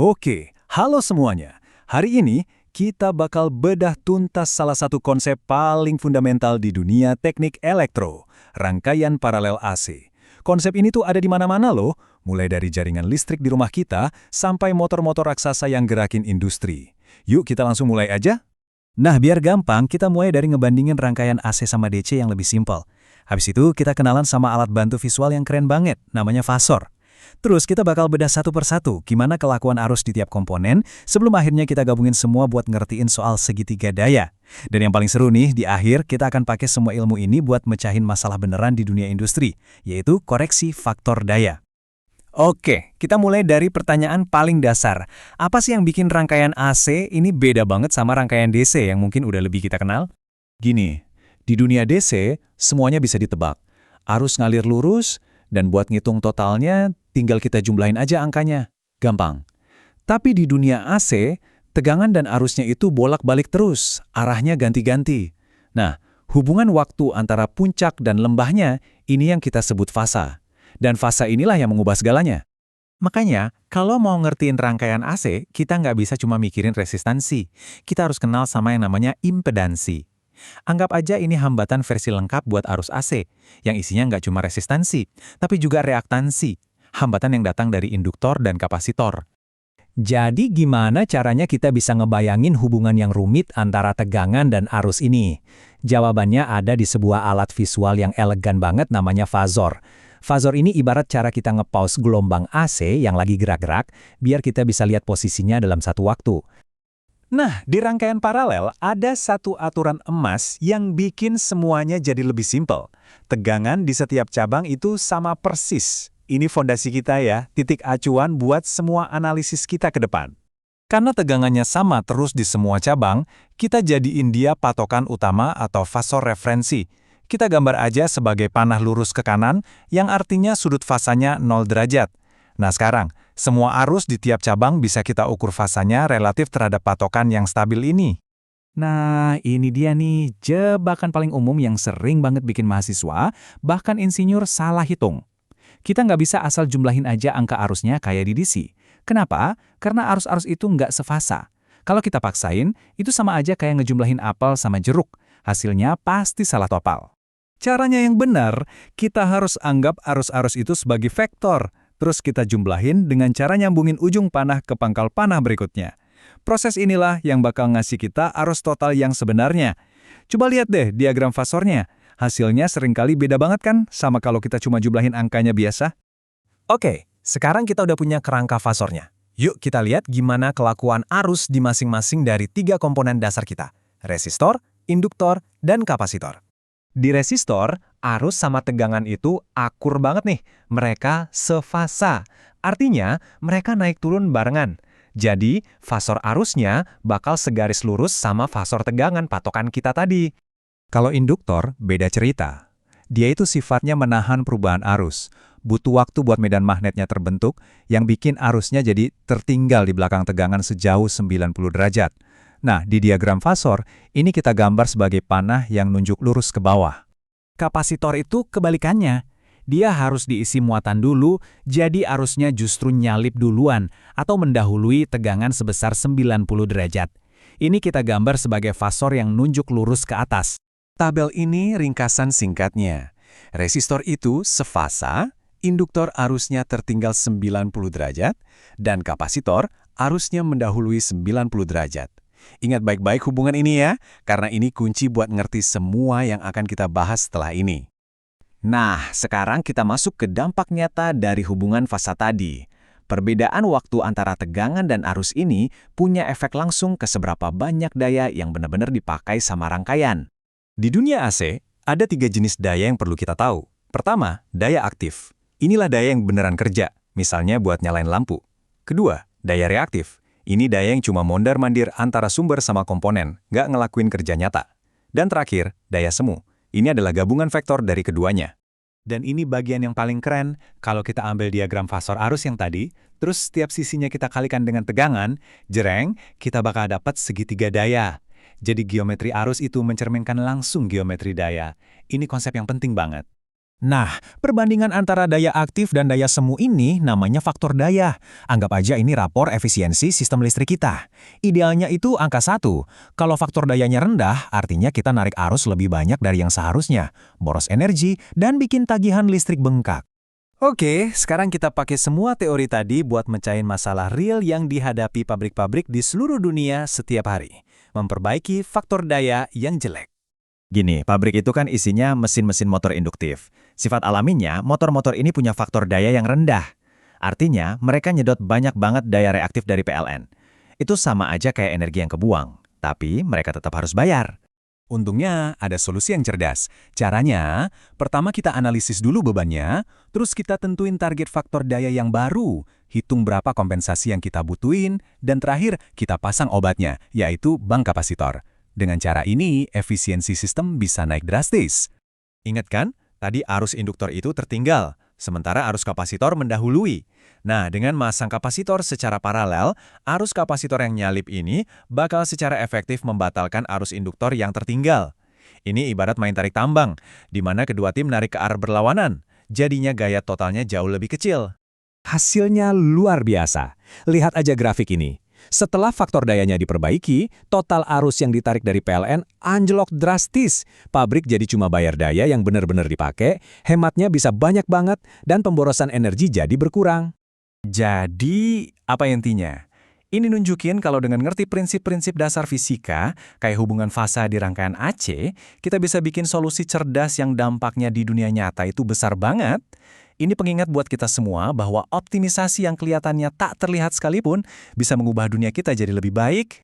Oke, halo semuanya. Hari ini kita bakal bedah tuntas salah satu konsep paling fundamental di dunia teknik elektro, rangkaian paralel AC. Konsep ini tuh ada di mana-mana loh, mulai dari jaringan listrik di rumah kita sampai motor-motor raksasa yang gerakin industri. Yuk kita langsung mulai aja. Nah, biar gampang, kita mulai dari ngebandingin rangkaian AC sama DC yang lebih simpel. Habis itu kita kenalan sama alat bantu visual yang keren banget, namanya fasor. Terus kita bakal bedah satu persatu gimana kelakuan arus di tiap komponen sebelum akhirnya kita gabungin semua buat ngertiin soal segitiga daya. Dan yang paling seru nih, di akhir kita akan pakai semua ilmu ini buat mecahin masalah beneran di dunia industri, yaitu koreksi faktor daya. Oke, kita mulai dari pertanyaan paling dasar. Apa sih yang bikin rangkaian AC ini beda banget sama rangkaian DC yang mungkin udah lebih kita kenal? Gini, di dunia DC semuanya bisa ditebak. Arus ngalir lurus, dan buat ngitung totalnya tinggal kita jumlahin aja angkanya. Gampang. Tapi di dunia AC, tegangan dan arusnya itu bolak-balik terus, arahnya ganti-ganti. Nah, hubungan waktu antara puncak dan lembahnya ini yang kita sebut fasa. Dan fasa inilah yang mengubah segalanya. Makanya, kalau mau ngertiin rangkaian AC, kita nggak bisa cuma mikirin resistansi. Kita harus kenal sama yang namanya impedansi. Anggap aja ini hambatan versi lengkap buat arus AC, yang isinya nggak cuma resistansi, tapi juga reaktansi, hambatan yang datang dari induktor dan kapasitor. Jadi gimana caranya kita bisa ngebayangin hubungan yang rumit antara tegangan dan arus ini? Jawabannya ada di sebuah alat visual yang elegan banget namanya fazor. Fazor ini ibarat cara kita nge-pause gelombang AC yang lagi gerak-gerak, biar kita bisa lihat posisinya dalam satu waktu. Nah, di rangkaian paralel ada satu aturan emas yang bikin semuanya jadi lebih simpel. Tegangan di setiap cabang itu sama persis. Ini fondasi kita ya, titik acuan buat semua analisis kita ke depan. Karena tegangannya sama terus di semua cabang, kita jadiin dia patokan utama atau fasor referensi. Kita gambar aja sebagai panah lurus ke kanan, yang artinya sudut fasanya 0 derajat. Nah sekarang, semua arus di tiap cabang bisa kita ukur fasanya relatif terhadap patokan yang stabil ini. Nah, ini dia nih, jebakan paling umum yang sering banget bikin mahasiswa, bahkan insinyur salah hitung. Kita nggak bisa asal jumlahin aja angka arusnya kayak di DC. Kenapa? Karena arus-arus itu nggak sefasa. Kalau kita paksain, itu sama aja kayak ngejumlahin apel sama jeruk. Hasilnya pasti salah topal. Caranya yang benar, kita harus anggap arus-arus itu sebagai vektor. Terus kita jumlahin dengan cara nyambungin ujung panah ke pangkal panah berikutnya. Proses inilah yang bakal ngasih kita arus total yang sebenarnya. Coba lihat deh diagram fasornya. Hasilnya seringkali beda banget kan sama kalau kita cuma jumlahin angkanya biasa? Oke, sekarang kita udah punya kerangka fasornya. Yuk kita lihat gimana kelakuan arus di masing-masing dari 3 komponen dasar kita. Resistor, induktor, dan kapasitor. Di resistor, arus sama tegangan itu akur banget nih. Mereka sefasa. Artinya, mereka naik turun barengan. Jadi, fasor arusnya bakal segaris lurus sama fasor tegangan patokan kita tadi. Kalau induktor, beda cerita. Dia itu sifatnya menahan perubahan arus. Butuh waktu buat medan magnetnya terbentuk, yang bikin arusnya jadi tertinggal di belakang tegangan sejauh 90 derajat. Nah, di diagram fasor, ini kita gambar sebagai panah yang nunjuk lurus ke bawah. Kapasitor itu kebalikannya. Dia harus diisi muatan dulu, jadi arusnya justru nyalip duluan atau mendahului tegangan sebesar 90 derajat. Ini kita gambar sebagai fasor yang nunjuk lurus ke atas. Tabel ini ringkasan singkatnya. Resistor itu sefasa, induktor arusnya tertinggal 90 derajat, dan kapasitor arusnya mendahului 90 derajat. Ingat baik-baik hubungan ini ya, karena ini kunci buat ngerti semua yang akan kita bahas setelah ini. Nah, sekarang kita masuk ke dampak nyata dari hubungan fasa tadi. Perbedaan waktu antara tegangan dan arus ini punya efek langsung ke seberapa banyak daya yang benar-benar dipakai sama rangkaian. Di dunia AC, ada 3 jenis daya yang perlu kita tahu. Pertama, daya aktif. Inilah daya yang beneran kerja, misalnya buat nyalain lampu. Kedua, daya reaktif. Ini daya yang cuma mondar-mandir antara sumber sama komponen, nggak ngelakuin kerja nyata. Dan terakhir, daya semu. Ini adalah gabungan vektor dari keduanya. Dan ini bagian yang paling keren, kalau kita ambil diagram fasor arus yang tadi, terus setiap sisinya kita kalikan dengan tegangan, jereng, kita bakal dapat segitiga daya. Jadi geometri arus itu mencerminkan langsung geometri daya. Ini konsep yang penting banget. Nah, perbandingan antara daya aktif dan daya semu ini namanya faktor daya. Anggap aja ini rapor efisiensi sistem listrik kita. Idealnya itu angka 1. Kalau faktor dayanya rendah, artinya kita narik arus lebih banyak dari yang seharusnya, boros energi, dan bikin tagihan listrik bengkak. Oke, sekarang kita pakai semua teori tadi buat mecahin masalah real yang dihadapi pabrik-pabrik di seluruh dunia setiap hari. Memperbaiki faktor daya yang jelek. Gini, pabrik itu kan isinya mesin-mesin motor induktif. Sifat alaminya, motor-motor ini punya faktor daya yang rendah. Artinya, mereka nyedot banyak banget daya reaktif dari PLN. Itu sama aja kayak energi yang kebuang, tapi mereka tetap harus bayar. Untungnya ada solusi yang cerdas. Caranya, pertama kita analisis dulu bebannya, terus kita tentuin target faktor daya yang baru, hitung berapa kompensasi yang kita butuhin, dan terakhir kita pasang obatnya, yaitu bank kapasitor. Dengan cara ini, efisiensi sistem bisa naik drastis. Ingat kan, tadi arus induktor itu tertinggal, sementara arus kapasitor mendahului. Nah, dengan masang kapasitor secara paralel, arus kapasitor yang nyalip ini bakal secara efektif membatalkan arus induktor yang tertinggal. Ini ibarat main tarik tambang, di mana kedua tim narik ke arah berlawanan. Jadinya gaya totalnya jauh lebih kecil. Hasilnya luar biasa. Lihat aja grafik ini. Setelah faktor dayanya diperbaiki, total arus yang ditarik dari PLN anjlok drastis. Pabrik jadi cuma bayar daya yang benar-benar dipakai, hematnya bisa banyak banget, dan pemborosan energi jadi berkurang. Jadi, apa intinya? Ini nunjukin kalau dengan ngerti prinsip-prinsip dasar fisika, kayak hubungan fasa di rangkaian AC, kita bisa bikin solusi cerdas yang dampaknya di dunia nyata itu besar banget. Ini pengingat buat kita semua bahwa optimisasi yang kelihatannya tak terlihat sekalipun bisa mengubah dunia kita jadi lebih baik,